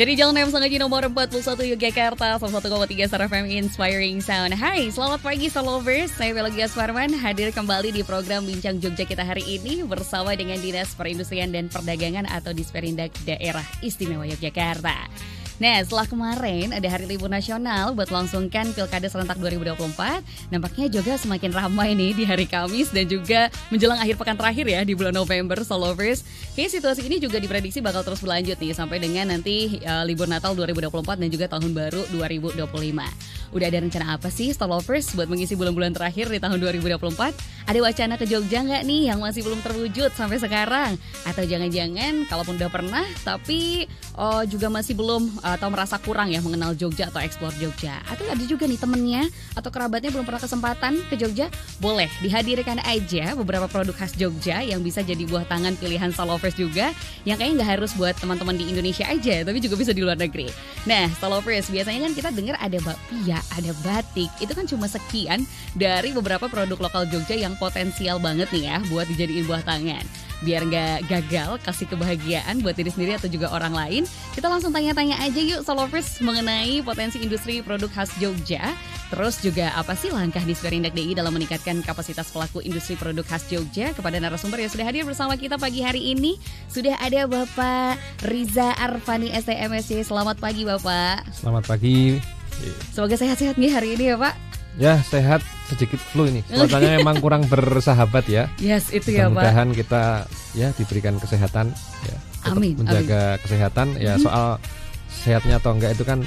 Dari Jalan M Sengaja nomor 41 Yogyakarta, 101,3 Star FM Inspiring Sound. Hai, selamat pagi Star Lovers. Saya Bella Giaswarman hadir kembali di program Bincang Jogja kita hari ini bersama dengan Dinas Perindustrian dan Perdagangan atau Disperindak Daerah Istimewa Yogyakarta. Nah, setelah kemarin ada hari libur nasional buat melangsungkan Pilkada Serentak 2024, nampaknya juga semakin ramai nih di hari Kamis dan juga menjelang akhir pekan terakhir ya di bulan November, Star Lovers. Kayaknya situasi ini juga diprediksi bakal terus berlanjut nih sampai dengan nanti libur Natal 2024 dan juga Tahun Baru 2025. Udah ada rencana apa sih Star Lovers buat mengisi bulan-bulan terakhir di tahun 2024? Ada wacana ke Jogja nggak nih yang masih belum terwujud sampai sekarang? Atau jangan-jangan kalaupun udah pernah tapi juga masih belum atau merasa kurang ya mengenal Jogja atau eksplor Jogja? Atau ada juga nih temennya atau kerabatnya belum pernah kesempatan ke Jogja? Boleh dihadirkan aja beberapa produk khas Jogja yang bisa jadi buah tangan pilihan Star Lovers juga, yang kayaknya nggak harus buat teman-teman di Indonesia aja, tapi juga bisa di luar negeri. Nah, Star Lovers, biasanya kan kita dengar ada bakpia, ada batik, itu kan cuma sekian dari beberapa produk lokal Jogja yang potensial banget nih ya buat dijadiin buah tangan. Biar nggak gagal kasih kebahagiaan buat diri sendiri atau juga orang lain, kita langsung tanya-tanya aja yuk Star Lovers mengenai potensi industri produk khas Jogja. Terus juga apa sih langkah Disperindak DI dalam meningkatkan kapasitas pelaku industri produk khas Jogja? Kepada narasumber yang sudah hadir bersama kita pagi hari ini, sudah ada Bapak Riza Arfani STMSC. Selamat pagi Bapak. Selamat pagi. Semoga sehat-sehat nih hari ini ya Pak. Ya, sehat, sedikit flu ini. Cuacanya memang kurang bersahabat ya. Yes, itu ya Pak. Mudah-mudahan kita ya diberikan kesehatan ya. Tetap Amin. menjaga kesehatan ya. Soal sehatnya atau enggak itu kan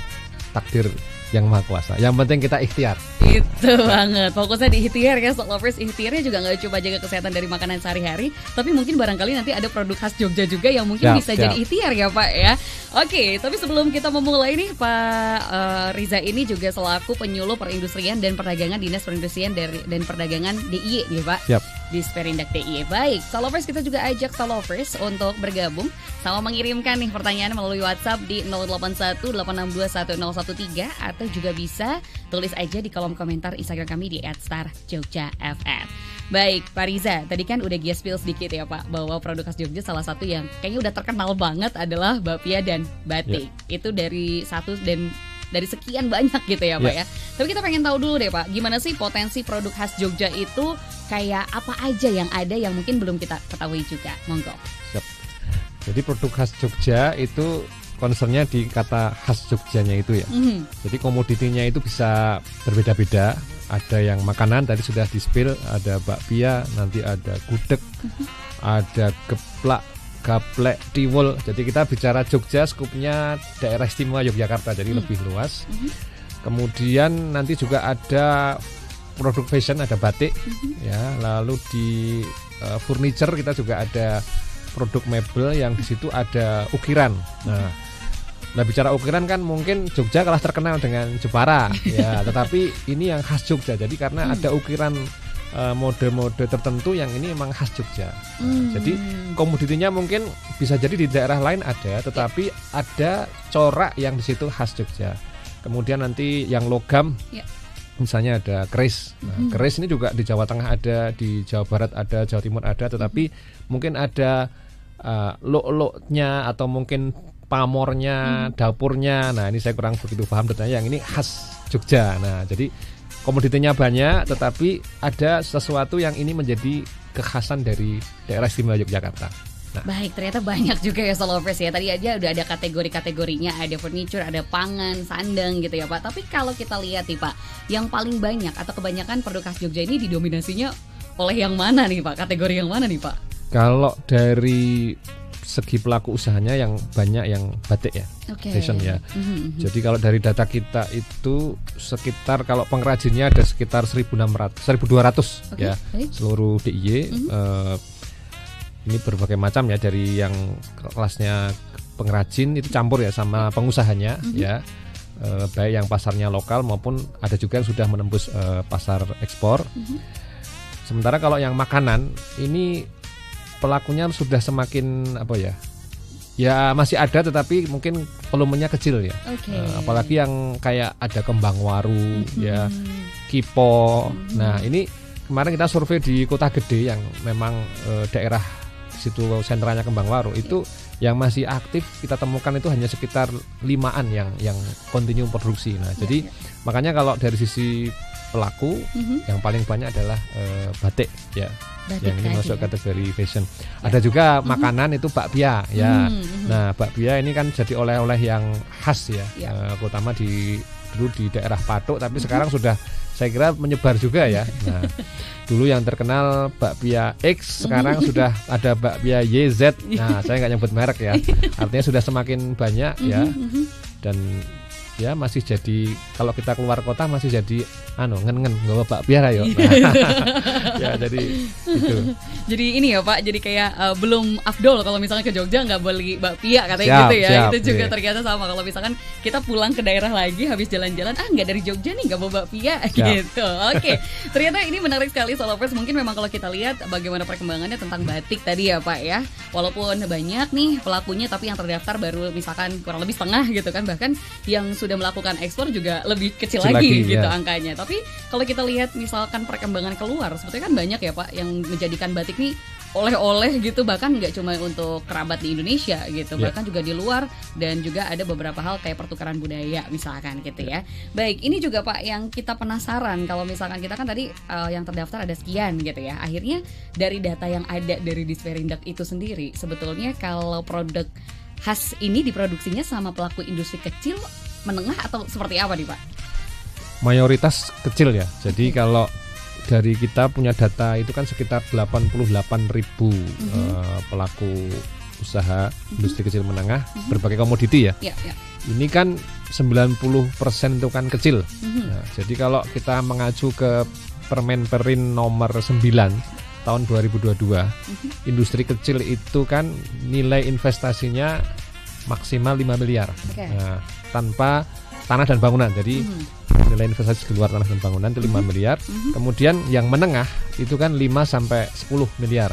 takdir yang Maha Kuasa. Yang penting kita ikhtiar. Itu banget. Fokusnya di ikhtiar ya Star Lovers. Ikhtiarnya juga gak cuma jaga kesehatan dari makanan sehari-hari, tapi mungkin barangkali nanti ada produk khas Jogja juga yang mungkin bisa jadi ikhtiar ya Pak ya. Oke, tapi sebelum kita memulai nih Pak Riza ini juga selaku penyuluh perindustrian dan perdagangan Dinas Perindustrian dan Perdagangan DIY nih Pak. Siap. Disperindak DIY. Baik, Star Lovers, kita juga ajak Star Lovers untuk bergabung sama mengirimkan nih pertanyaan melalui WhatsApp di 0818621013 atau juga bisa tulis aja di kolom komentar Instagram kami di @starjogjafm. Baik, Pak Riza, tadi kan udah spill sedikit ya Pak bahwa produk khas Jogja salah satu yang kayaknya udah terkenal banget adalah bakpia dan batik. Itu dari sekian banyak gitu ya Pak ya. Tapi kita pengen tahu dulu deh Pak, gimana sih potensi produk khas Jogja itu, kayak apa aja yang ada yang mungkin belum kita ketahui juga. Monggo. Siap. Jadi produk khas Jogja itu concernnya di kata khas Jogjanya itu ya. Jadi komoditinya itu bisa berbeda-beda. Ada yang makanan tadi sudah di-spill, ada bakpia, nanti ada gudeg, ada geplak, gaplek, tiwul. Jadi kita bicara Jogja, skupnya daerah istimewa Yogyakarta, jadi lebih luas. Kemudian nanti juga ada produk fashion, ada batik, ya. Lalu di furniture kita juga ada produk mebel yang di situ ada ukiran. Nah, bicara ukiran kan mungkin Jogja kalah terkenal dengan Jepara, ya. Tetapi ini yang khas Jogja. Jadi karena ada ukiran mode-mode tertentu yang ini memang khas Jogja. Jadi komoditinya mungkin bisa jadi di daerah lain ada, tetapi ada corak yang di situ khas Jogja. Kemudian nanti yang logam, misalnya ada keris. Nah, keris ini juga di Jawa Tengah ada, di Jawa Barat ada, Jawa Timur ada, tetapi mungkin ada lok-loknya atau mungkin pamornya, dapurnya. Nah, ini saya kurang begitu paham detailnya. Yang ini khas Jogja. Nah, jadi komoditinya banyak, tetapi ada sesuatu yang ini menjadi kekhasan dari daerah istimewa Yogyakarta. Nah. Baik, ternyata banyak juga ya Star Lovers ya. Tadi aja udah ada kategori-kategorinya, ada furniture, ada pangan, sandang gitu ya Pak. Tapi kalau kita lihat nih Pak, yang paling banyak atau kebanyakan produk khas Jogja ini didominasinya oleh yang mana nih Pak? Kategori yang mana nih Pak? Kalau dari segi pelaku usahanya yang banyak yang batik ya, fashion ya. Jadi kalau dari data kita itu sekitar, kalau pengrajinnya ada sekitar 1.200 ya, seluruh DIY. Ini berbagai macam ya, dari yang kelasnya pengrajin itu campur ya sama pengusahanya ya, baik yang pasarnya lokal maupun ada juga yang sudah menembus pasar ekspor. Sementara kalau yang makanan ini pelakunya sudah semakin ya masih ada, tetapi mungkin volumenya kecil ya. Apalagi yang kayak ada kembang waru ya, kipo. Nah, ini kemarin kita survei di kota gede yang memang daerah situ sentranya Kembang Waru itu yang masih aktif kita temukan itu hanya sekitar 5-an yang continue produksi. Nah, jadi makanya kalau dari sisi pelaku yang paling banyak adalah batik ya. Yang ini masuk kategori fashion. Ada juga makanan itu bakpia ya. Nah, bakpia ini kan jadi oleh-oleh yang khas ya. Terutama dulu di daerah Patok, tapi sekarang sudah saya kira menyebar juga ya. Nah, dulu yang terkenal bakpia X, sekarang sudah ada bakpia YZ. Nah, saya nggak nyebut merek ya. Artinya sudah semakin banyak ya. Dan ya masih jadi, kalau kita keluar kota masih jadi ngen-ngen nggak bakpia ayo. Ya jadi itu. Jadi ini ya Pak, jadi kayak belum afdol kalau misalnya ke Jogja nggak beli bakpia katanya gitu ya. Itu juga ternyata sama kalau misalkan kita pulang ke daerah lagi habis jalan-jalan, nggak dari Jogja nih nggak bawa bakpia gitu. Oke. Ternyata ini menarik sekali Solovers. Mungkin memang kalau kita lihat bagaimana perkembangannya tentang batik tadi ya Pak ya. Walaupun banyak nih pelakunya, tapi yang terdaftar baru misalkan kurang lebih setengah gitu kan. Bahkan yang sudah melakukan ekspor juga lebih kecil lagi gitu angkanya. Tapi kalau kita lihat misalkan perkembangan keluar, sebetulnya kan banyak ya Pak yang menjadikan batik nih oleh-oleh gitu, bahkan nggak cuma untuk kerabat di Indonesia gitu, bahkan juga di luar, dan juga ada beberapa hal kayak pertukaran budaya misalkan gitu ya. Baik, ini juga Pak yang kita penasaran, kalau misalkan kita kan tadi yang terdaftar ada sekian gitu ya, akhirnya dari data yang ada dari Disperindak itu sendiri, sebetulnya kalau produk khas ini diproduksinya sama pelaku industri kecil, menengah, atau seperti apa nih Pak? Mayoritas kecil ya. Jadi kalau dari kita punya data itu kan sekitar 88.000 pelaku usaha industri kecil menengah berbagai komoditi ya. Ini kan 90% itu kan kecil. Nah, jadi kalau kita mengacu ke Permen-Perin nomor 9 tahun 2022, industri kecil itu kan nilai investasinya maksimal 5 miliar. Nah, tanpa tanah dan bangunan. Jadi nilai investasi di luar tanah dan bangunan itu 5 miliar. Kemudian yang menengah itu kan 5 sampai 10 miliar.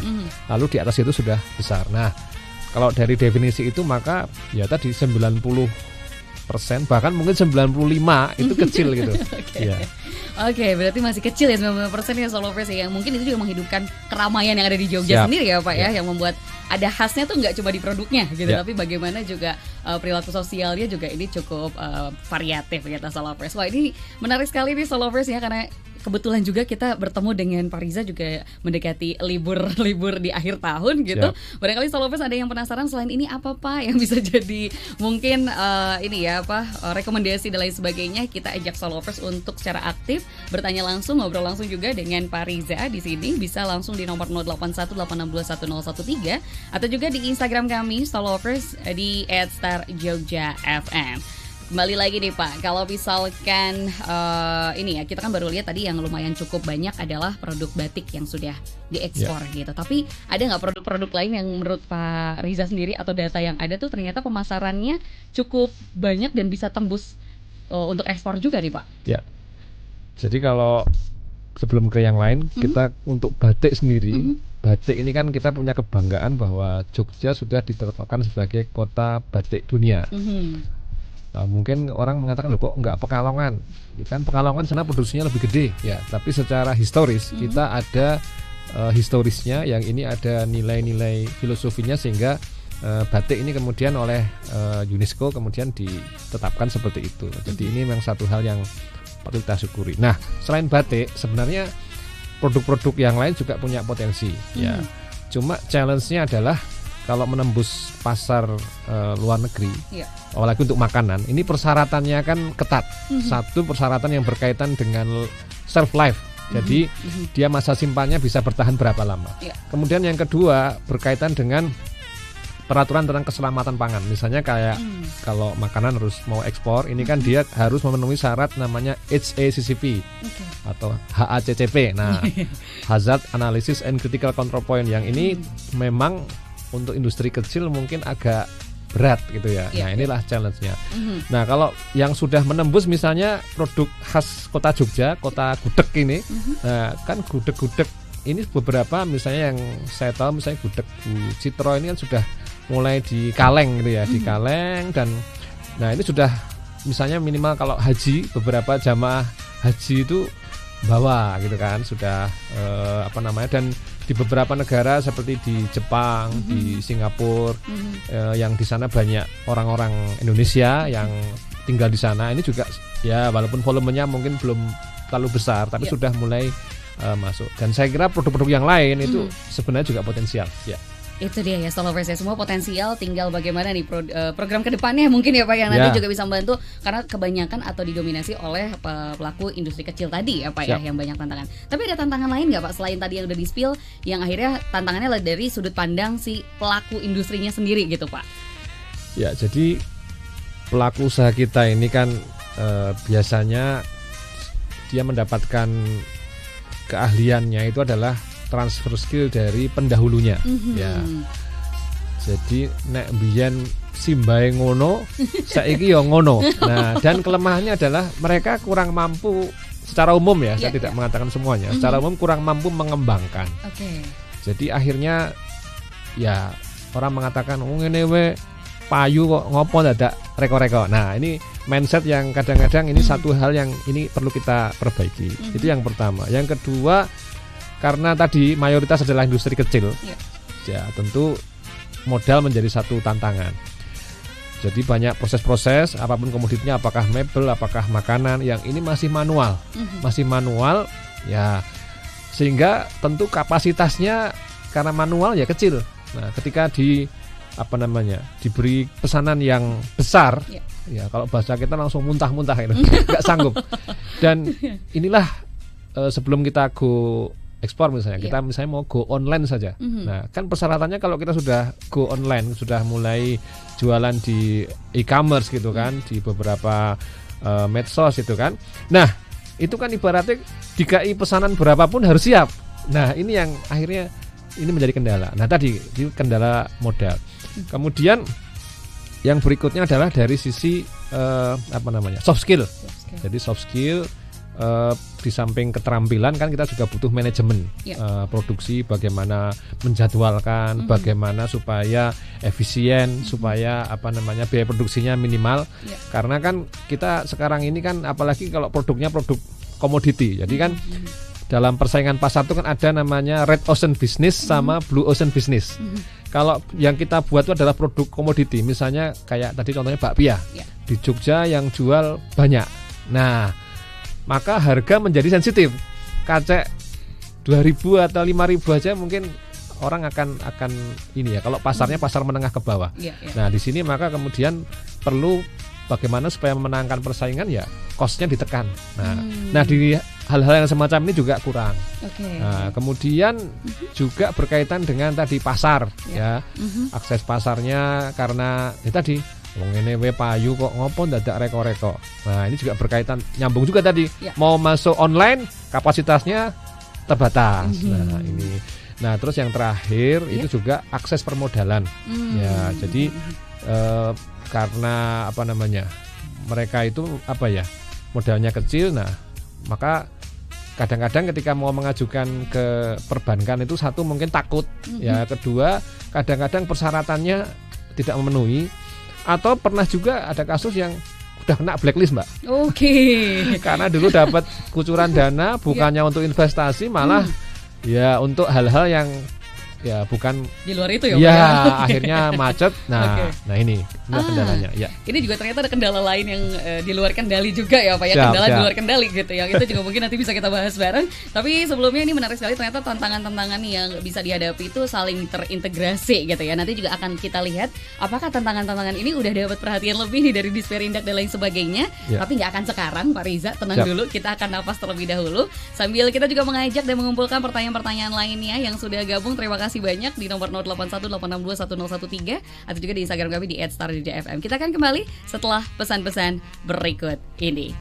Lalu di atas itu sudah besar. Nah, kalau dari definisi itu maka ya tadi 90% bahkan mungkin 95 itu kecil gitu. Oke, berarti masih kecil ya 90% ya Solovers ya. Yang mungkin itu juga menghidupkan keramaian yang ada di Jogja sendiri ya Pak ya, yang membuat ada khasnya tuh nggak cuma di produknya gitu, tapi bagaimana juga perilaku sosialnya juga ini cukup variatif ya Solovers. Wah, ini menarik sekali nih Solovers ya, karena kebetulan juga kita bertemu dengan Pak Riza juga mendekati libur di akhir tahun gitu. Barangkali Solovers ada yang penasaran selain ini apa Pak yang bisa jadi mungkin ini ya rekomendasi dan lain sebagainya. Kita ajak Solovers untuk secara aktif bertanya langsung, ngobrol langsung juga dengan Pak Riza di sini. Bisa langsung di nomor 0818621013 atau juga di Instagram kami Solovers di @starjogjafm. Kembali lagi nih Pak, kalau misalkan ini ya, kita kan baru lihat tadi yang lumayan cukup banyak adalah produk batik yang sudah diekspor gitu. Tapi ada nggak produk-produk lain yang menurut Pak Riza sendiri atau data yang ada tuh ternyata pemasarannya cukup banyak dan bisa tembus untuk ekspor juga nih Pak? Ya, jadi kalau sebelum ke yang lain, kita untuk batik sendiri, batik ini kan kita punya kebanggaan bahwa Jogja sudah ditetapkan sebagai kota batik dunia. Nah, mungkin orang mengatakan loh kok nggak Pekalongan? Kan Pekalongan sana produksinya lebih gede ya. Tapi secara historis kita ada historisnya, yang ini ada nilai-nilai filosofinya sehingga batik ini kemudian oleh UNESCO kemudian ditetapkan seperti itu. Jadi ini memang satu hal yang patut kita syukuri. Nah, selain batik sebenarnya produk-produk yang lain juga punya potensi ya. Cuma challenge-nya adalah kalau menembus pasar luar negeri, apalagi untuk makanan, ini persyaratannya kan ketat. Satu, persyaratan yang berkaitan dengan shelf life. Jadi dia masa simpannya bisa bertahan berapa lama. Kemudian yang kedua berkaitan dengan peraturan tentang keselamatan pangan. Misalnya kayak kalau makanan harus mau ekspor, ini kan dia harus memenuhi syarat namanya HACCP atau HACCP. Nah, Hazard Analysis and Critical Control Point, yang ini memang untuk industri kecil mungkin agak berat gitu ya. Nah, inilah challenge-nya. Nah, kalau yang sudah menembus misalnya produk khas kota Jogja, kota gudeg ini, nah kan gudeg-gudeg ini beberapa misalnya yang saya tahu misalnya gudeg Bu Citro ini kan sudah mulai di Kaleng gitu ya, di Kaleng, dan nah ini sudah misalnya minimal kalau haji, beberapa jamaah haji itu bawa gitu kan, sudah dan di beberapa negara seperti di Jepang, di Singapura, yang di sana banyak orang-orang Indonesia yang tinggal di sana. Ini juga ya walaupun volumenya mungkin belum terlalu besar, tapi sudah mulai masuk. Dan saya kira produk-produk yang lain itu sebenarnya juga potensial. Ya. Itu dia ya, Stolovers ya, semua potensial, tinggal bagaimana nih program kedepannya mungkin ya Pak yang nanti juga bisa membantu, karena kebanyakan atau didominasi oleh pelaku industri kecil tadi ya Pak ya, yang banyak tantangan. Tapi ada tantangan lain nggak Pak selain tadi yang udah di-spill, yang akhirnya tantangannya dari sudut pandang si pelaku industrinya sendiri gitu Pak? Ya, jadi pelaku usaha kita ini kan biasanya dia mendapatkan keahliannya itu adalah transfer skill dari pendahulunya. Ya. Jadi nek biyen simbahe ngono, saiki ya ngono. Nah, dan kelemahannya adalah mereka kurang mampu secara umum ya, saya tidak mengatakan semuanya. Secara umum kurang mampu mengembangkan. Jadi akhirnya ya orang mengatakan ngene we payu kok ngopo dadak reko-reko. Nah, ini mindset yang kadang-kadang ini satu hal yang ini perlu kita perbaiki. Itu yang pertama. Yang kedua, karena tadi mayoritas adalah industri kecil, ya tentu modal menjadi satu tantangan. Jadi banyak proses-proses, apapun komoditinya, apakah mebel, apakah makanan, yang ini masih manual, ya sehingga tentu kapasitasnya karena manual ya kecil. Nah, ketika diberi pesanan yang besar, ya kalau bahasa kita langsung muntah-muntah itu, nggak sanggup. Dan inilah sebelum kita go ekspor misalnya, kita misalnya mau go online saja. Nah, kan persyaratannya kalau kita sudah go online, sudah mulai jualan di e-commerce gitu kan, di beberapa medsos itu kan. Nah, itu kan ibaratnya DKI pesanan berapapun harus siap. Nah, ini yang akhirnya ini menjadi kendala. Nah, tadi itu kendala modal. Kemudian yang berikutnya adalah dari sisi soft skill. Jadi soft skill, di samping keterampilan kan kita juga butuh manajemen produksi, bagaimana menjadwalkan, bagaimana supaya efisien, supaya biaya produksinya minimal. Karena kan kita sekarang ini kan apalagi kalau produknya produk komoditi, jadi kan dalam persaingan pasar itu kan ada namanya red ocean business sama blue ocean business. Kalau yang kita buat itu adalah produk komoditi, misalnya kayak tadi contohnya bakpia di Jogja yang jual banyak. Nah, maka harga menjadi sensitif. Kacek 2.000 atau 5.000 aja mungkin orang akan ini ya, kalau pasarnya pasar menengah ke bawah. Nah, di sini maka kemudian perlu bagaimana supaya memenangkan persaingan ya cost-nya ditekan. Nah, di hal-hal yang semacam ini juga kurang. Nah, kemudian juga berkaitan dengan tadi pasar ya. Akses pasarnya karena tadi ngene we payu kok ngopo dadak reko-reko. Nah, ini juga berkaitan, nyambung juga tadi. Mau masuk online kapasitasnya terbatas. Nah, ini. Nah, terus yang terakhir itu juga akses permodalan. Ya, jadi karena mereka itu modalnya kecil. Nah, maka kadang-kadang ketika mau mengajukan ke perbankan itu satu mungkin takut, ya kedua kadang-kadang persyaratannya tidak memenuhi, atau pernah juga ada kasus yang udah kena blacklist Mbak. Karena dulu dapat kucuran dana bukannya untuk investasi, malah ya untuk hal-hal yang ya bukan di luar itu ya. Ya, akhirnya macet. Nah, nah ini kendalanya. Ya. Ini juga ternyata ada kendala lain yang di luar kendali juga ya Pak ya. Kendala di luar kendali gitu ya. Itu juga mungkin nanti bisa kita bahas bareng. Tapi sebelumnya ini menarik sekali, ternyata tantangan-tantangan yang bisa dihadapi itu saling terintegrasi gitu ya. Nanti juga akan kita lihat apakah tantangan-tantangan ini udah dapat perhatian lebih nih dari Disperindak dan lain sebagainya. Tapi nggak akan sekarang Pak Riza, tenang dulu, kita akan napas terlebih dahulu. Sambil kita juga mengajak dan mengumpulkan pertanyaan-pertanyaan lainnya yang sudah gabung. Terima kasih banyak di nomor 0818621013 atau juga di Instagram kami di @starjfm. Kita akan kembali setelah pesan-pesan berikut ini.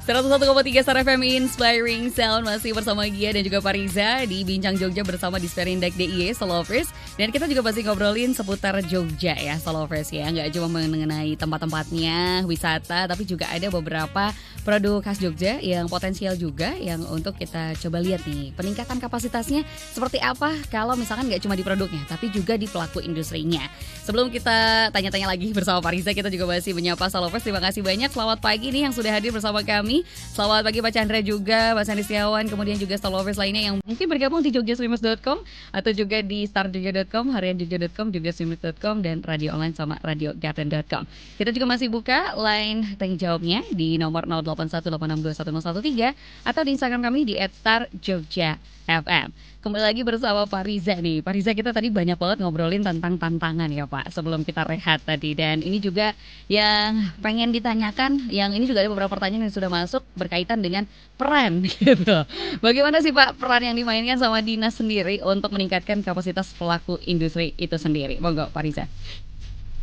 101,3 Star FM Inspiring Sound, masih bersama Gia dan juga Pariza di Bincang Jogja bersama Disperindak DIY Stolovers. Dan kita juga pasti ngobrolin seputar Jogja ya Stolovers ya. Nggak cuma mengenai tempat-tempatnya, wisata, tapi juga ada beberapa produk khas Jogja yang potensial juga yang untuk kita coba lihat nih. Peningkatan kapasitasnya seperti apa kalau misalkan nggak cuma di produknya, tapi juga di pelaku industrinya. Sebelum kita tanya-tanya lagi bersama Pariza, kita juga masih menyapa Stolovers. Terima kasih banyak, selamat pagi nih yang sudah hadir bersama kami. ini. Selamat pagi Pak Chandra juga, Pak Sandi Setiawan, kemudian juga Star Lovers lainnya yang mungkin bergabung di jogjaswimmers.com atau juga di starjogja.com, harianjogja.com, jogjaswimmers.com, dan radio online sama radiogarden.com. Kita juga masih buka line tanya jawabnya di nomor 0818621013 atau di Instagram kami di @starjogjafm. Kembali lagi bersama Pak Riza nih. Pak Riza, kita tadi banyak banget ngobrolin tentang tantangan ya Pak sebelum kita rehat tadi. Dan ini juga yang pengen ditanyakan, yang ini juga ada beberapa pertanyaan yang sudah masuk berkaitan dengan peran gitu. Bagaimana sih Pak peran yang dimainkan sama dinas sendiri untuk meningkatkan kapasitas pelaku industri itu sendiri? Monggo Pak Riza.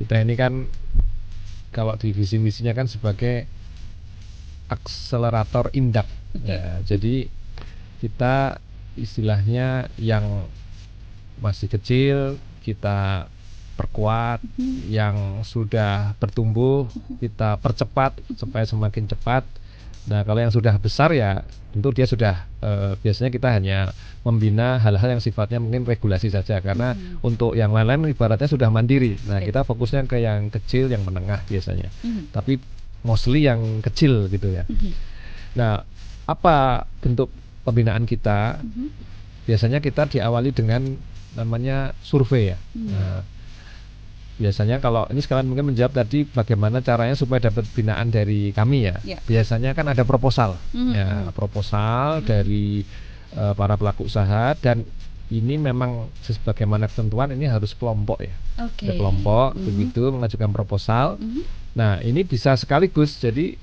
Kita ini kan kalau di visi misinya kan sebagai akselerator induk. Ya, jadi kita istilahnya yang masih kecil kita perkuat, yang sudah bertumbuh kita percepat supaya semakin cepat. Nah kalau yang sudah besar ya tentu dia sudah biasanya kita hanya membina hal-hal yang sifatnya mungkin regulasi saja, karena untuk yang lain-lain ibaratnya sudah mandiri. Nah kita fokusnya ke yang kecil, yang menengah biasanya, tapi mostly yang kecil gitu ya. Nah apa bentuk pembinaan kita? Biasanya kita diawali dengan namanya survei ya. Nah, biasanya kalau ini sekalian mungkin menjawab tadi bagaimana caranya supaya dapat binaan dari kami ya. Biasanya kan ada proposal, ya proposal dari para pelaku usaha, dan ini memang sebagaimana ketentuan ini harus kelompok ya. Ada kelompok begitu mengajukan proposal. Nah ini bisa sekaligus, jadi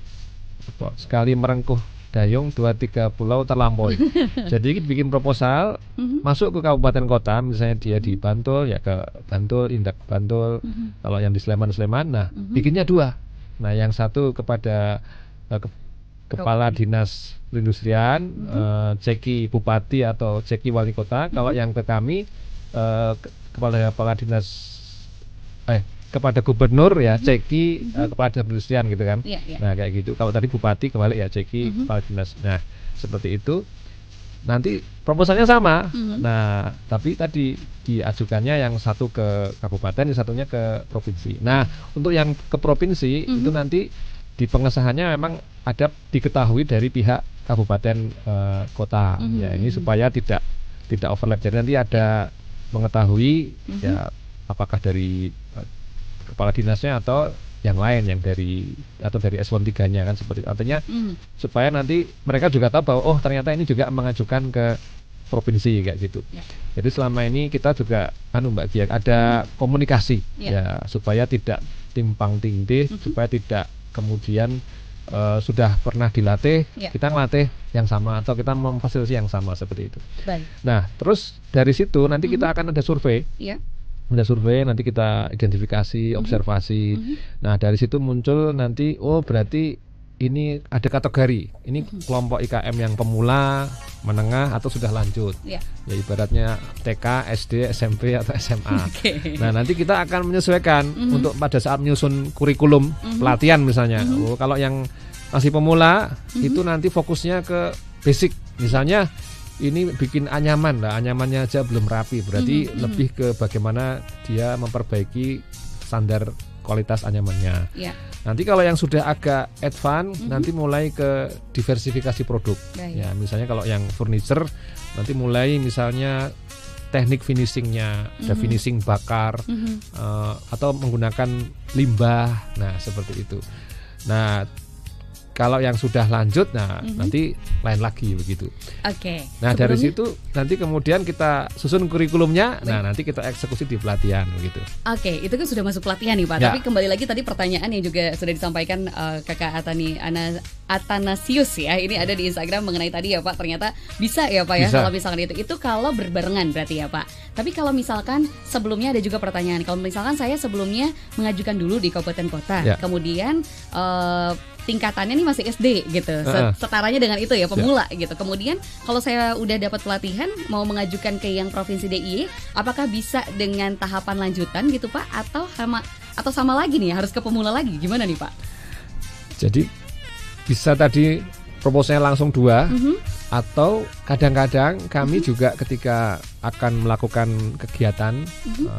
sekali merengkuh dayung 2-3 pulau terlampaui. Jadi bikin proposal masuk ke kabupaten kota, misalnya dia di Bantul ya ke Bantul, Indak Bantul. Kalau yang di Sleman, nah bikinnya 2. Nah yang satu kepada kepala dinas perindustrian, ceki bupati atau ceki wali kota. Kalau yang ke kami kepala dinas kepada gubernur ya, ceki kepada perindustrian gitu kan. Nah kayak gitu. Kalau tadi bupati kembali ya ceki kepala dinas. Nah seperti itu. Nanti proposalnya sama. Nah tapi tadi diajukannya yang satu ke kabupaten, yang satunya ke provinsi. Nah untuk yang ke provinsi itu nanti di pengesahannya memang ada diketahui dari pihak kabupaten kota. Ya ini supaya tidak overlap. Jadi nanti ada mengetahui ya apakah dari kepala dinasnya atau yang lain, yang dari atau dari eselon 3-nya kan, seperti artinya supaya nanti mereka juga tahu bahwa oh ternyata ini juga mengajukan ke provinsi kayak gitu. Jadi selama ini kita juga Mbak Gia ada komunikasi ya supaya tidak timpang tindih, supaya tidak kemudian sudah pernah dilatih kita ngelatih yang sama atau kita memfasilitasi yang sama seperti itu. Nah terus dari situ nanti kita akan ada survei. Ada survei, nanti kita identifikasi, observasi. Nah dari situ muncul nanti oh berarti ini ada kategori. Ini kelompok IKM yang pemula, menengah atau sudah lanjut. Ya ibaratnya TK, SD, SMP atau SMA. Nah nanti kita akan menyesuaikan untuk pada saat menyusun kurikulum pelatihan misalnya. Oh kalau yang masih pemula itu nanti fokusnya ke basic. Misalnya ini bikin anyaman lah, anyamannya aja belum rapi, berarti lebih ke bagaimana dia memperbaiki standar kualitas anyamannya. Nanti kalau yang sudah agak advance, nanti mulai ke diversifikasi produk. Ya, misalnya kalau yang furniture, nanti mulai misalnya teknik finishingnya, ada finishing bakar atau menggunakan limbah, nah seperti itu. Nah kalau yang sudah lanjut, nah nanti lain lagi begitu. Nah dari situ nanti kemudian kita susun kurikulumnya. Nah nanti kita eksekusi di pelatihan begitu. Itu kan sudah masuk pelatihan nih Pak. Tapi kembali lagi tadi pertanyaan yang juga sudah disampaikan Kakak Atanasius ya. Ini ada di Instagram mengenai tadi ya Pak. Ternyata bisa ya Pak ya kalau misalkan itu kalau berbarengan berarti ya Pak. Tapi kalau misalkan sebelumnya ada juga pertanyaan. Kalau misalkan saya sebelumnya mengajukan dulu di kabupaten kota, kemudian tingkatannya nih masih SD gitu, setaranya dengan itu ya pemula gitu. Kemudian kalau saya udah dapat pelatihan mau mengajukan ke yang provinsi DIY, apakah bisa dengan tahapan lanjutan gitu Pak, atau sama lagi nih harus ke pemula lagi, gimana nih Pak? Jadi bisa tadi proposalnya langsung 2 atau kadang-kadang kami juga ketika akan melakukan kegiatan,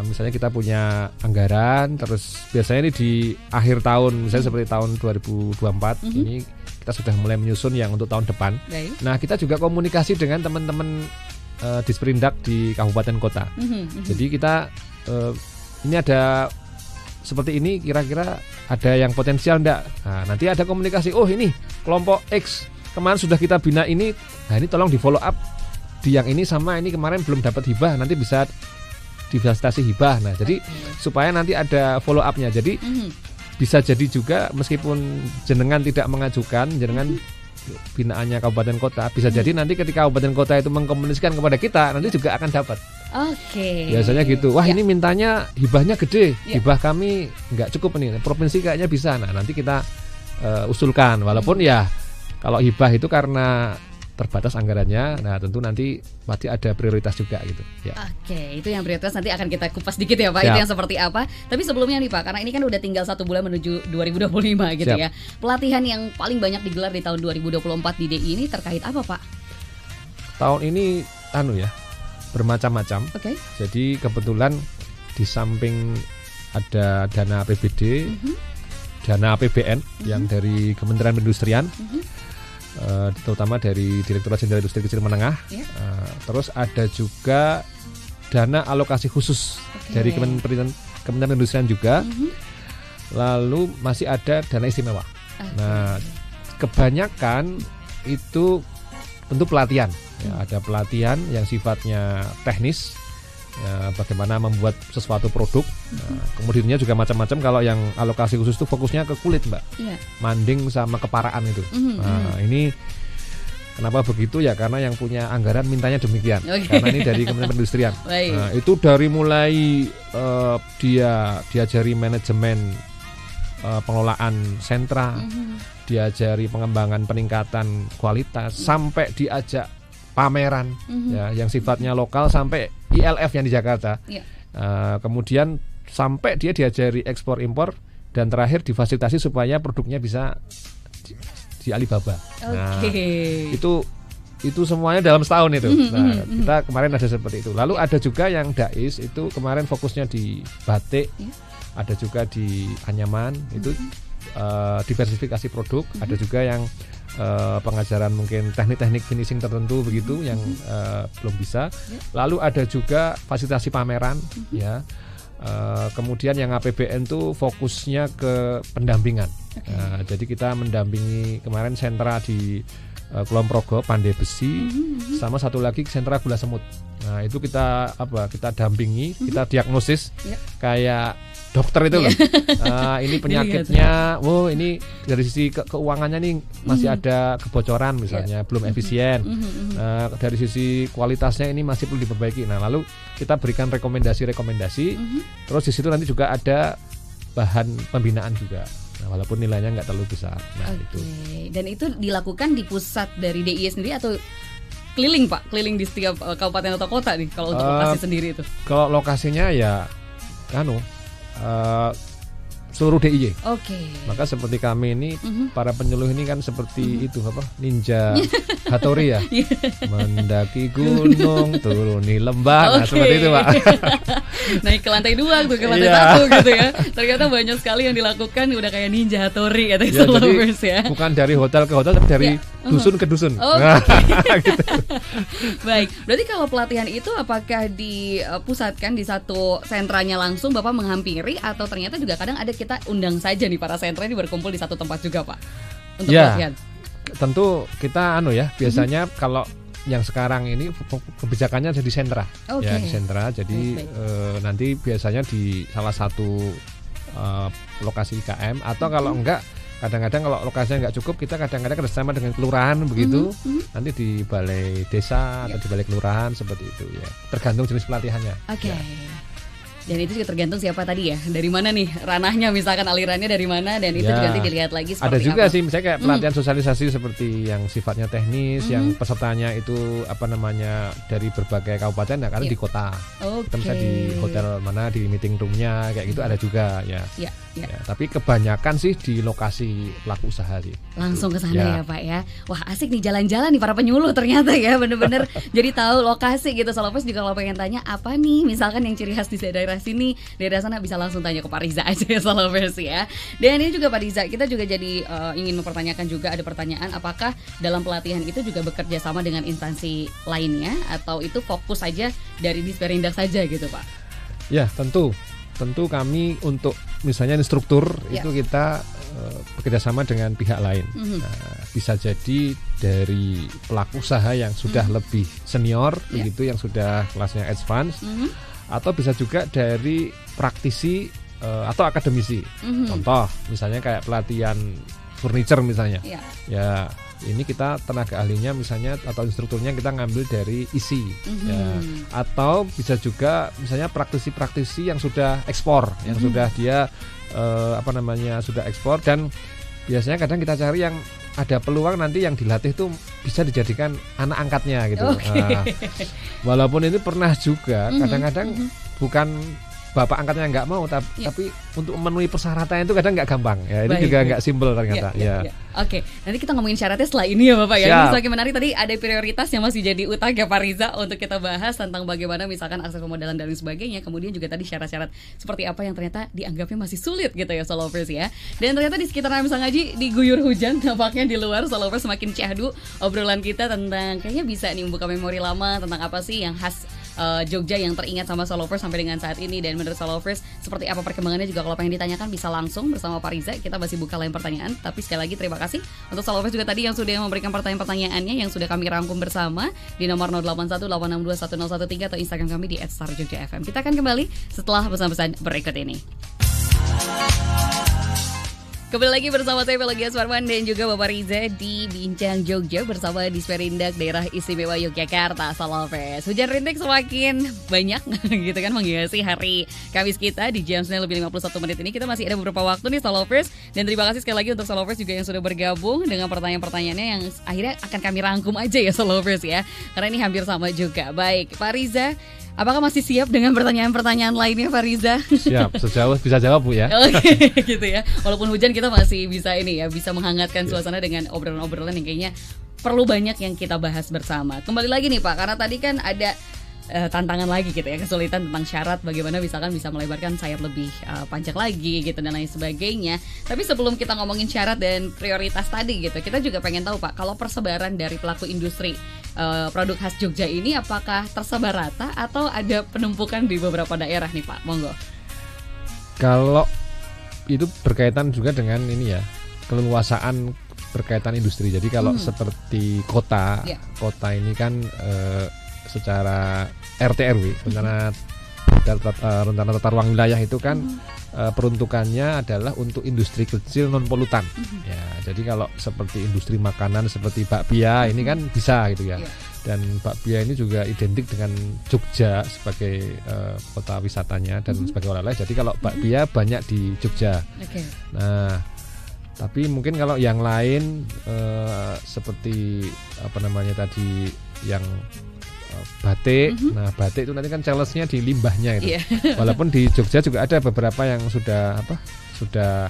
misalnya kita punya anggaran, terus biasanya ini di akhir tahun, misalnya seperti tahun 2024 ini kita sudah mulai menyusun yang untuk tahun depan. Nah, kita juga komunikasi dengan teman-teman Disperindak di kabupaten kota. Jadi kita ini ada seperti ini, kira-kira ada yang potensial enggak? Nah, nanti ada komunikasi. Oh, ini kelompok X kemarin sudah kita bina ini. Nah, ini tolong di follow up di yang ini sama ini kemarin belum dapat hibah, nanti bisa difasilitasi hibah. Nah, jadi supaya nanti ada follow up-nya. Jadi bisa jadi juga meskipun jenengan tidak mengajukan, jenengan binaannya kabupaten kota, bisa jadi nanti ketika kabupaten kota itu mengkomunikasikan kepada kita, nanti juga akan dapat. Biasanya gitu. Wah, ini mintanya hibahnya gede, hibah kami nggak cukup nih, provinsi kayaknya bisa. Nah, nanti kita usulkan. Walaupun ya kalau hibah itu karena terbatas anggarannya, nah tentu nanti pasti ada prioritas juga gitu ya. Itu yang prioritas nanti akan kita kupas dikit ya Pak. Itu yang seperti apa. Tapi sebelumnya nih Pak, karena ini kan udah tinggal 1 bulan menuju 2025 gitu ya. Pelatihan yang paling banyak digelar di tahun 2024 di DI ini terkait apa Pak? Tahun ini bermacam-macam. Jadi kebetulan di samping ada dana APBD, dana APBN yang dari Kementerian Perindustrian, terutama dari Direktorat Jenderal Industri Kecil Menengah. Terus ada juga dana alokasi khusus dari Kementerian Perindustrian juga. Lalu masih ada dana istimewa. Nah, kebanyakan itu tentu pelatihan. Ada pelatihan yang sifatnya teknis, bagaimana membuat sesuatu produk. Kemudiannya juga macam-macam. Kalau yang alokasi khusus itu fokusnya ke kulit Mbak, manding sama keparaan itu. Nah, ini kenapa begitu ya, karena yang punya anggaran mintanya demikian. Karena ini dari Kementerian Perindustrian. Nah, itu dari mulai dia diajari manajemen pengelolaan sentra, diajari pengembangan peningkatan kualitas, sampai diajak pameran yang sifatnya lokal, sampai ILF yang di Jakarta. Kemudian sampai dia diajari ekspor impor, dan terakhir difasilitasi supaya produknya bisa di Alibaba. Nah, itu semuanya dalam setahun itu. Nah, kita kemarin ada seperti itu. Lalu ada juga yang Dais itu kemarin fokusnya di batik, ada juga di anyaman, itu diversifikasi produk. Ada juga yang pengajaran mungkin teknik-teknik finishing tertentu begitu yang belum bisa. Lalu ada juga fasilitasi pameran ya. Kemudian yang APBN tuh fokusnya ke pendampingan. Jadi kita mendampingi kemarin sentra di Kulon Progo, Pandai Besi, sama satu lagi sentra gula semut. Nah, itu kita dampingi, kita diagnosis kayak dokter itu loh. Ini penyakitnya, ini dari sisi keuangannya nih masih ada kebocoran misalnya, belum efisien. Dari sisi kualitasnya ini masih perlu diperbaiki. Nah, lalu kita berikan rekomendasi. Terus di situ nanti juga ada bahan pembinaan juga. Nah, walaupun nilainya nggak terlalu besar. Nah, itu. Dan itu dilakukan di pusat dari DIY sendiri atau keliling Pak? Keliling di setiap kabupaten atau kota nih kalau untuk lokasi sendiri itu? Kalau lokasinya ya seluruh DIY. Maka seperti kami ini para penyuluh ini kan seperti itu ninja Hattori ya. Mendaki gunung, turuni lembah. Nah, seperti itu Pak. Naik ke lantai 2 tuh, ke lantai 1 gitu ya. Ternyata banyak sekali yang dilakukan udah kayak ninja Hattori kata Lovers ya. Bukan dari hotel ke hotel, tapi dari dusun ke dusun. Gitu. Baik, berarti kalau pelatihan itu apakah dipusatkan di satu sentranya langsung Bapak menghampiri, atau ternyata juga kadang ada kita undang saja nih para sentra ini berkumpul di satu tempat juga Pak untuk pelatihan? Tentu kita biasanya kalau yang sekarang ini kebijakannya jadi sentra. Ya, di sentra. Jadi nanti biasanya di salah satu lokasi IKM, atau kalau enggak, kadang-kadang kalau lokasinya enggak cukup, kita kadang-kadang kerjasama dengan kelurahan begitu. Nanti di balai desa atau di balai kelurahan seperti itu ya. Tergantung jenis pelatihannya. Dan itu juga tergantung siapa tadi ya, dari mana nih ranahnya, misalkan alirannya dari mana, dan itu juga nanti dilihat lagi seperti apa. Ada juga sih misalnya kayak pelatihan sosialisasi seperti yang sifatnya teknis, yang pesertanya itu dari berbagai kabupaten, karena di kota. Kita bisa di hotel mana, di meeting roomnya kayak gitu ada juga ya. Ya. Ya, tapi kebanyakan sih di lokasi pelaku usaha sih. Langsung ke sana ya Pak ya. Wah asik nih jalan-jalan nih para penyuluh ternyata ya, bener-bener jadi tahu lokasi gitu. Solovers juga kalau pengen tanya apa nih misalkan yang ciri khas di daerah sini, daerah sana, bisa langsung tanya ke Pak Riza aja ya Solovers ya. Dan ini juga Pak Riza, kita juga jadi ingin mempertanyakan juga, ada pertanyaan apakah dalam pelatihan itu juga bekerja sama dengan instansi lainnya atau itu fokus saja dari Disperindak saja gitu Pak? Ya tentu kami untuk misalnya instruktur itu kita bekerjasama dengan pihak lain. Nah, bisa jadi dari pelaku usaha yang sudah lebih senior begitu, yang sudah kelasnya advance, atau bisa juga dari praktisi atau akademisi. Contoh misalnya kayak pelatihan furniture misalnya. Ya ini kita tenaga ahlinya misalnya atau instrukturnya kita ngambil dari ISI ya. Atau bisa juga misalnya praktisi-praktisi yang sudah ekspor, yang sudah dia sudah ekspor, dan biasanya kadang kita cari yang ada peluang nanti yang dilatih tuh bisa dijadikan anak angkatnya gitu. Nah, walaupun ini pernah juga kadang-kadang bukan bapak angkatnya nggak mau, tapi untuk memenuhi persyaratan itu kadang nggak gampang ya. Ini juga nggak simpel ternyata ya. Oke, nanti kita ngomongin syaratnya setelah ini ya Bapak ya. Ini semakin menarik, tadi ada prioritas yang masih jadi utama Pak Riza untuk kita bahas tentang bagaimana misalkan akses pemodalan dan sebagainya. Kemudian juga tadi syarat-syarat seperti apa yang ternyata dianggapnya masih sulit gitu ya Solovers ya. Dan ternyata di sekitar Ramsa Ngaji diguyur hujan, nampaknya di luar Solovers semakin syahdu obrolan kita tentang kayaknya bisa nih membuka memori lama tentang apa sih yang khas Jogja yang teringat sama Solovers sampai dengan saat ini. Dan menurut Solovers seperti apa perkembangannya juga kalau pengen ditanyakan bisa langsung bersama Pak Riza. Kita masih buka lain pertanyaan, tapi sekali lagi terima kasih untuk Solovers juga tadi yang sudah memberikan pertanyaan-pertanyaannya yang sudah kami rangkum bersama di nomor 0818621013 atau Instagram kami di @starjogjafm. Kita akan kembali setelah pesan-pesan berikut ini. Kembali lagi bersama saya Pelagia Suarman dan juga Bapak Riza di Bincang Jogja bersama Disperindak Daerah Istimewa Yogyakarta, Solovers. Hujan rintik semakin banyak gitu kan menghiasi hari Kamis kita di jam 9:51 ini. Kita masih ada beberapa waktu nih Solovers, dan terima kasih sekali lagi untuk Solovers juga yang sudah bergabung dengan pertanyaan-pertanyaannya yang akhirnya akan kami rangkum aja ya Solovers ya, karena ini hampir sama juga. Baik Pak Riza, apakah masih siap dengan pertanyaan-pertanyaan lainnya Pak Riza? Siap, sejauh bisa jawab Bu ya. Oke, gitu ya. Walaupun hujan kita masih bisa ini ya, bisa menghangatkan suasana dengan obrolan-obrolan yang kayaknya perlu banyak yang kita bahas bersama. Kembali lagi nih Pak, karena tadi kan ada tantangan lagi gitu ya, kesulitan tentang syarat bagaimana misalkan bisa melebarkan sayap lebih panjang lagi gitu dan lain sebagainya. Tapi sebelum kita ngomongin syarat dan prioritas tadi gitu, kita juga pengen tahu Pak, kalau persebaran dari pelaku industri produk khas Jogja ini apakah tersebar rata atau ada penumpukan di beberapa daerah nih Pak? Monggo. Kalau itu berkaitan juga dengan ini ya, keleluasaan berkaitan industri. Jadi kalau seperti kota ini kan secara RT/RW, rencana tata ruang wilayah itu kan peruntukannya adalah untuk industri kecil non polutan. Ya, jadi kalau seperti industri makanan seperti bakpia ini kan bisa gitu ya. Dan bakpia ini juga identik dengan Jogja sebagai kota wisatanya dan sebagai oleh-oleh. Jadi kalau bakpia banyak di Jogja. Nah, tapi mungkin kalau yang lain seperti apa namanya tadi yang batik. Nah, batik itu nanti kan challenge-nya di limbahnya itu. Walaupun di Jogja juga ada beberapa yang sudah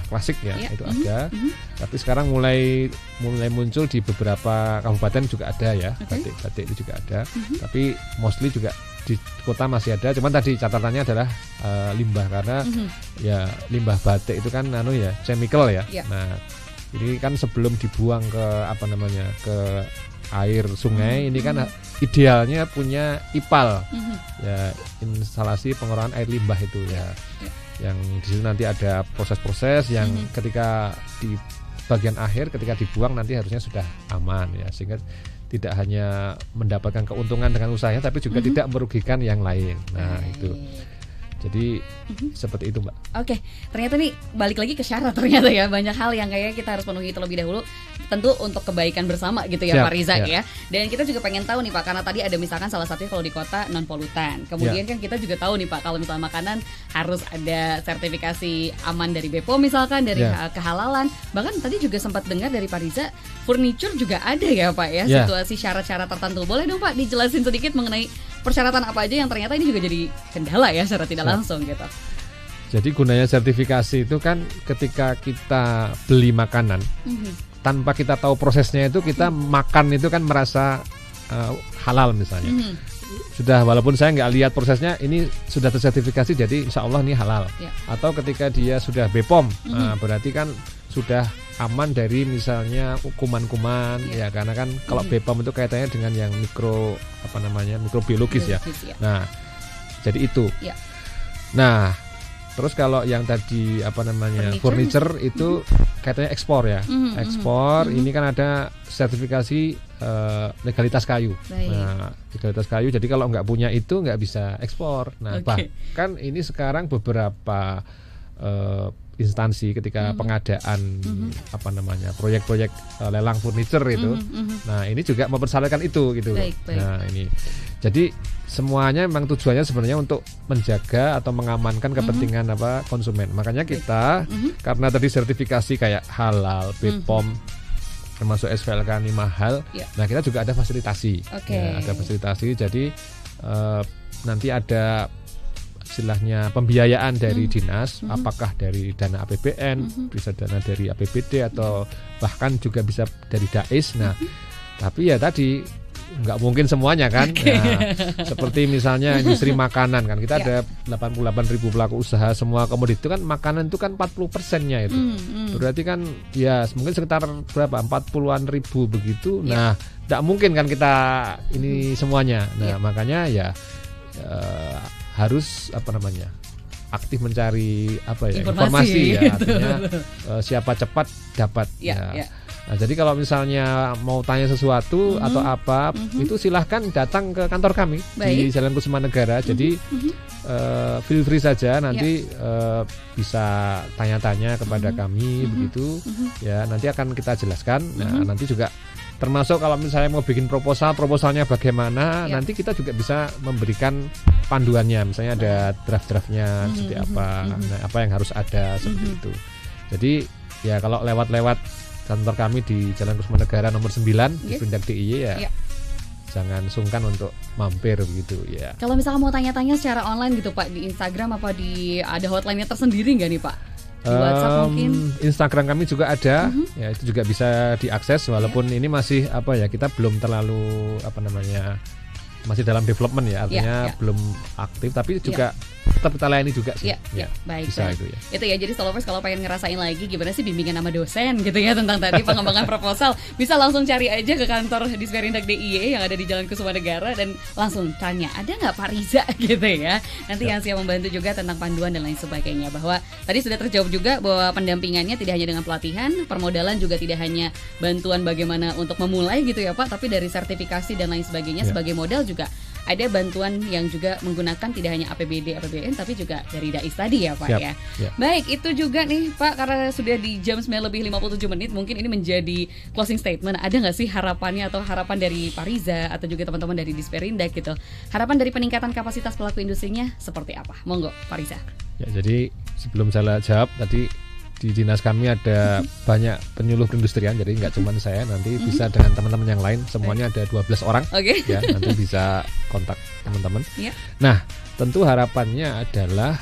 klasik ya, itu ada. Tapi sekarang mulai muncul di beberapa kabupaten juga ada ya, batik itu juga ada. Tapi mostly juga di kota masih ada. Cuman tadi catatannya adalah limbah, karena ya limbah batik itu kan chemical ya. Nah, ini kan sebelum dibuang ke ke air sungai, ini kan idealnya punya IPAL ya, instalasi pengelolaan air limbah itu ya, yang di situ nanti ada proses-proses yang ketika di bagian akhir ketika dibuang nanti harusnya sudah aman ya, sehingga tidak hanya mendapatkan keuntungan dengan usahanya tapi juga tidak merugikan yang lain. Nah itu jadi seperti itu Mbak. Oke, ternyata nih balik lagi ke syarat ternyata ya, banyak hal yang kayaknya kita harus penuhi terlebih dahulu, tentu untuk kebaikan bersama gitu ya Pak Riza ya. Dan kita juga pengen tahu nih Pak, karena tadi ada misalkan salah satunya kalau di kota non polutan. Kemudian kan kita juga tahu nih Pak, kalau misalnya makanan harus ada sertifikasi aman dari BPOM misalkan, dari kehalalan. Bahkan tadi juga sempat dengar dari Pak Riza, furniture juga ada ya Pak ya, situasi syarat-syarat tertentu. Boleh dong Pak dijelasin sedikit mengenai persyaratan apa aja yang ternyata ini juga jadi kendala ya secara tidak langsung gitu. Jadi gunanya sertifikasi itu kan ketika kita beli makanan, tanpa kita tahu prosesnya itu kita makan itu kan merasa halal misalnya. Sudah walaupun saya nggak lihat prosesnya, ini sudah tersertifikasi jadi insya Allah ini halal. Atau ketika dia sudah BPOM, berarti kan sudah aman dari misalnya kuman-kuman ya, karena kan kalau BPOM itu kaitannya dengan yang mikrobiologis ya. Nah, jadi itu. Nah, terus kalau yang tadi furniture itu kaitannya ekspor ya. Ekspor ini kan ada sertifikasi legalitas kayu. Nah, legalitas kayu. Jadi kalau nggak punya itu nggak bisa ekspor. Nah, bahkan ini sekarang beberapa instansi ketika pengadaan proyek-proyek lelang furniture itu, nah ini juga mempersyaratkan itu gitu. Nah ini, jadi semuanya memang tujuannya sebenarnya untuk menjaga atau mengamankan kepentingan konsumen. Makanya kita karena tadi sertifikasi kayak halal, BPOM, termasuk SVLK ini mahal. Nah kita juga ada fasilitasi. Ya, ada fasilitasi. Jadi nanti ada istilahnya pembiayaan dari dinas, apakah dari dana APBN, bisa dana dari APBD atau bahkan juga bisa dari DAIS. Nah, tapi ya tadi nggak mungkin semuanya kan. Nah, seperti misalnya industri makanan kan, kita ada 88.000 pelaku usaha, semua komoditi itu kan makanan itu kan 40%-nya itu. Berarti kan ya mungkin sekitar berapa 40-an ribu begitu. Nah, nggak mungkin kan kita ini semuanya. Nah, makanya ya harus aktif mencari informasi ya, artinya siapa cepat dapat Nah, jadi kalau misalnya mau tanya sesuatu atau apa itu silahkan datang ke kantor kami di Jalan Kusumanegara. Jadi feel free saja nanti bisa tanya-tanya kepada kami begitu ya, nanti akan kita jelaskan. Nah, nanti juga termasuk kalau misalnya mau bikin proposalnya bagaimana, nanti kita juga bisa memberikan panduannya, misalnya ada draft-draftnya seperti apa, nah, apa yang harus ada seperti itu. Jadi ya kalau lewat kantor kami di Jalan Kusumanegara nomor 9 di Pindad DIY ya, jangan sungkan untuk mampir begitu ya. Kalau misalnya mau tanya-tanya secara online gitu Pak, di Instagram apa ada hotline-nya tersendiri nggak nih Pak? Di WhatsApp mungkin? Instagram kami juga ada, ya itu juga bisa diakses walaupun ini masih kita belum terlalu masih dalam development ya, artinya belum aktif, tapi juga tetap kita layani juga sih. Baik. Bisa itu ya. Itu ya, jadi Stolovers kalau pengen ngerasain lagi gimana sih bimbingan sama dosen gitu ya tentang tadi pengembangan proposal, bisa langsung cari aja ke kantor Disperindak DIY yang ada di Jalan Kusumanegara dan langsung tanya, ada nggak Pak Riza gitu ya. Nanti yang siap membantu juga tentang panduan dan lain sebagainya. Bahwa tadi sudah terjawab juga bahwa pendampingannya tidak hanya dengan pelatihan, permodalan juga tidak hanya bantuan bagaimana untuk memulai gitu ya Pak, tapi dari sertifikasi dan lain sebagainya sebagai modal juga ada bantuan yang juga menggunakan tidak hanya APBD, APBN tapi juga dari DAIS tadi ya Pak ya. Baik, itu juga nih Pak, karena sudah di jam 9:57 mungkin ini menjadi closing statement. Ada nggak sih harapannya atau harapan dari Pak Riza atau juga teman-teman dari Disperindak gitu? Harapan dari peningkatan kapasitas pelaku industrinya seperti apa? Monggo Pak Riza. Ya, jadi sebelum saya jawab tadi, di dinas kami ada banyak penyuluh perindustrian, jadi nggak cuma saya, nanti bisa dengan teman-teman yang lain, semuanya ada 12 orang ya, nanti bisa kontak teman-teman. Nah, tentu harapannya adalah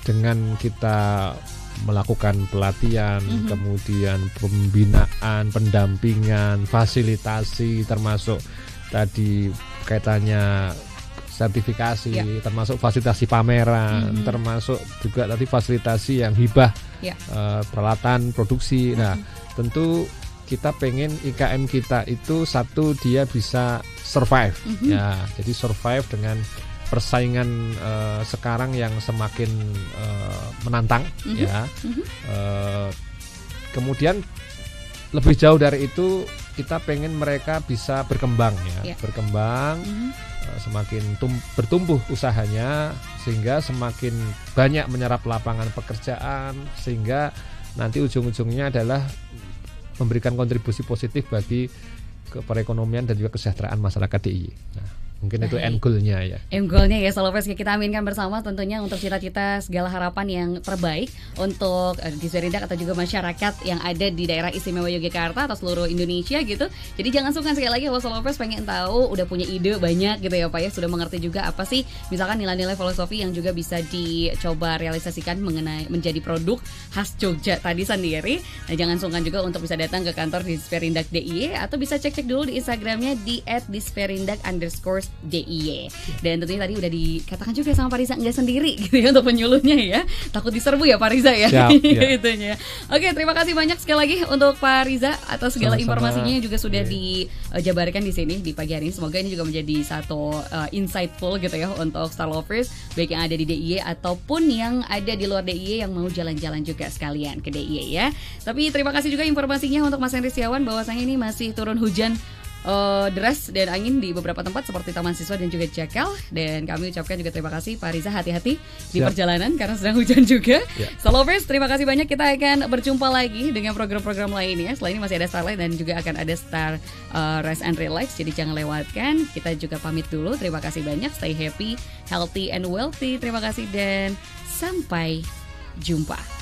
dengan kita melakukan pelatihan, kemudian pembinaan, pendampingan, fasilitasi, termasuk tadi kaitannya sertifikasi, termasuk fasilitasi pameran, termasuk juga tadi fasilitasi yang hibah peralatan produksi. Nah, tentu kita pengen IKM kita itu satu, dia bisa survive ya, jadi survive dengan persaingan sekarang yang semakin menantang ya. Kemudian lebih jauh dari itu, kita pengen mereka bisa berkembang ya, berkembang. Semakin bertumbuh usahanya sehingga semakin banyak menyerap lapangan pekerjaan, sehingga nanti ujung-ujungnya adalah memberikan kontribusi positif bagi perekonomian dan juga kesejahteraan masyarakat DIY. Nah, Mungkin itu end goal-nya ya. End goal-nya ya Salovers, kita aminkan bersama tentunya untuk cita-cita segala harapan yang terbaik untuk Disperindak atau juga masyarakat yang ada di daerah istimewa Yogyakarta atau seluruh Indonesia gitu. Jadi jangan sungkan sekali lagi kalau Salovers pengen tahu, udah punya ide banyak gitu ya Pak ya, sudah mengerti juga apa sih misalkan nilai-nilai filosofi yang juga bisa dicoba realisasikan mengenai menjadi produk khas Jogja tadi sendiri. Nah jangan sungkan juga untuk bisa datang ke kantor Disperindak DIY atau bisa cek-cek dulu di Instagramnya di @disperindak_DIY. Dan tentunya tadi udah dikatakan juga sama Pak Riza nggak sendiri gitu ya untuk penyuluhnya ya. Takut diserbu ya Pak Riza ya. Siap, ya. Itunya. Oke, terima kasih banyak sekali lagi untuk Pak Riza atas segala Sama-sama. informasinya yang juga sudah dijabarkan di sini di pagi hari ini. Semoga ini juga menjadi satu insightful gitu ya untuk Star Lovers baik yang ada di DIY ataupun yang ada di luar DIY yang mau jalan-jalan juga sekalian ke DIY ya. Tapi terima kasih juga informasinya untuk Mas Henry Setiawan bahwasanya ini masih turun hujan deras dan angin di beberapa tempat seperti Taman Siswa dan juga Jakal. Dan kami ucapkan juga terima kasih Pak Riza, hati-hati di perjalanan karena sedang hujan juga. Star Lovers, terima kasih banyak. Kita akan berjumpa lagi dengan program-program lainnya. Selain ini masih ada Starlight dan juga akan ada Star Rest and Relax, jadi jangan lewatkan. Kita juga pamit dulu. Terima kasih banyak. Stay happy, healthy and wealthy. Terima kasih dan sampai jumpa.